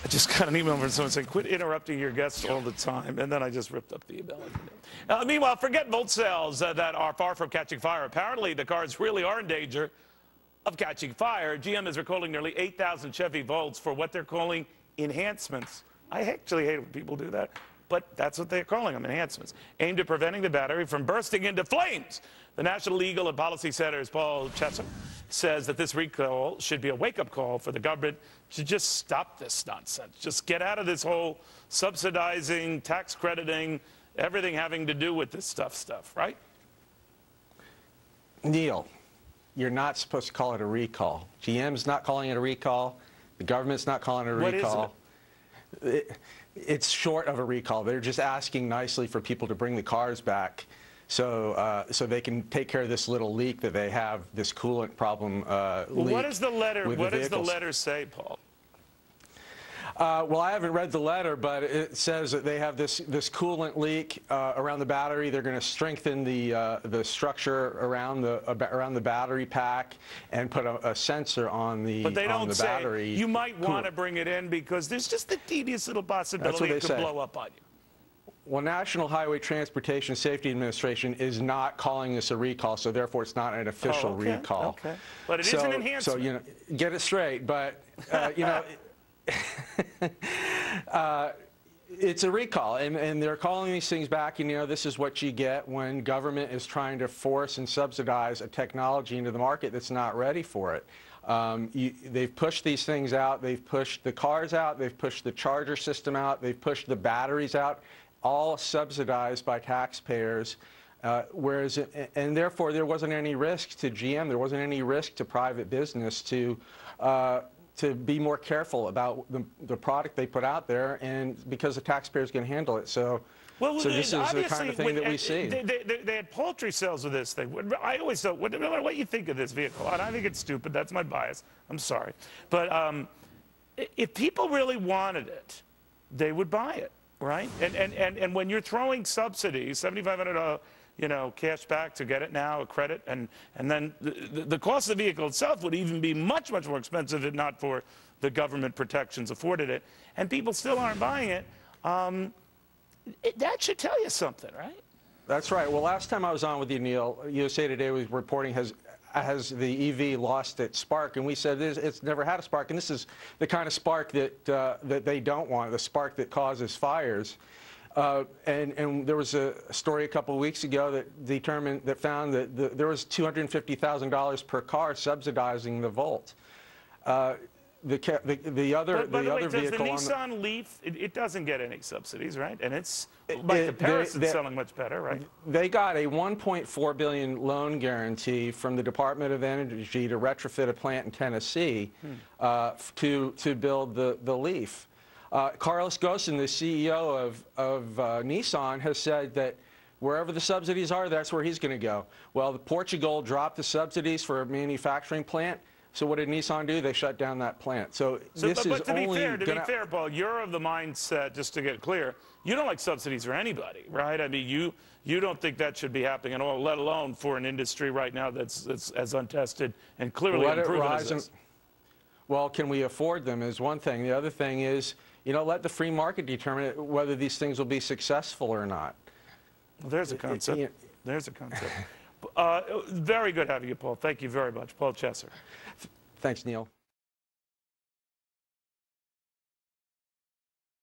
I just got an email from someone saying, quit interrupting your guests all the time. And then I just ripped up the email. Meanwhile, forget Volt cells that are far from catching fire. Apparently, the cars really are in danger of catching fire. GM is recalling nearly 8,000 Chevy Volts for what they're calling enhancements. I actually hate when people do that, but that's what they're calling them, enhancements, aimed at preventing the battery from bursting into flames. The National Legal and Policy Center's Paul Chesser says that this recall should be a wake-up call for the government to just stop this nonsense. Just get out of this whole subsidizing, tax crediting, everything having to do with this stuff, right? Neil, you're not supposed to call it a recall. GM's not calling it a recall. The government's not calling it a recall. What is it? It's short of a recall. They're just asking nicely for people to bring the cars back so they can take care of this little leak that they have, this coolant problem leak. What does the letter say, Paul? Well, I haven't read the letter, but it says that they have this coolant leak around the battery. They're going to strengthen the structure around the battery pack and put a sensor on the battery. But they don't say you might want to bring it in because there's just the tedious little possibility it could blow up on you. Well, National Highway Transportation Safety Administration is not calling this a recall, so therefore it's not an official recall. Okay. But it is an enhancement. So, you know, get it straight. But, you know, it's a recall, and they're calling these things back, and, you know, this is what you get when government is trying to force and subsidize a technology into the market that's not ready for it. They've pushed these things out. They've pushed the cars out. They've pushed the charger system out. They've pushed the batteries out, all subsidized by taxpayers, and therefore there wasn't any risk to GM. There wasn't any risk to private business to be more careful about the product they put out there, and because the taxpayers can handle it. So this is the kind of thing that we see. They had paltry sales with this thing. I always thought, no matter what you think of this vehicle, and I think it's stupid. That's my bias. I'm sorry. But if people really wanted it, they would buy it, right? And when you're throwing subsidies, $7,500, you know, cash back to get it now, a credit, and then the cost of the vehicle itself would even be much, much more expensive if not for the government protections afforded it, and people still aren't buying it, that should tell you something, right? That's right. Well, last time I was on with you, Neil, USA Today was reporting has the EV lost its spark, and we said it's never had a spark, and this is the kind of spark that they don't want, the spark that causes fires. And there was a story a couple of weeks ago that found that there was $250,000 per car subsidizing the Volt. The other vehicle, does the Nissan Leaf, it doesn't get any subsidies, right? And it's by comparison selling much better, right? They got a $1.4 billion loan guarantee from the Department of Energy to retrofit a plant in Tennessee to build the Leaf. Carlos Ghosn, the CEO of Nissan, has said that wherever the subsidies are, that's where he's going to go. Well, Portugal dropped the subsidies for a manufacturing plant. So what did Nissan do? They shut down that plant. To be fair, Paul, you're of the mindset, just to get clear, you don't like subsidies for anybody, right? I mean, you don't think that should be happening at all, let alone for an industry right now that's as untested and clearly unproven as this. Well, can we afford them is one thing. The other thing is, you know, let the free market determine whether these things will be successful or not. Well, there's a concept. There's a concept. Very good having you, Paul. Thank you very much. Paul Chesser. Thanks, Neil.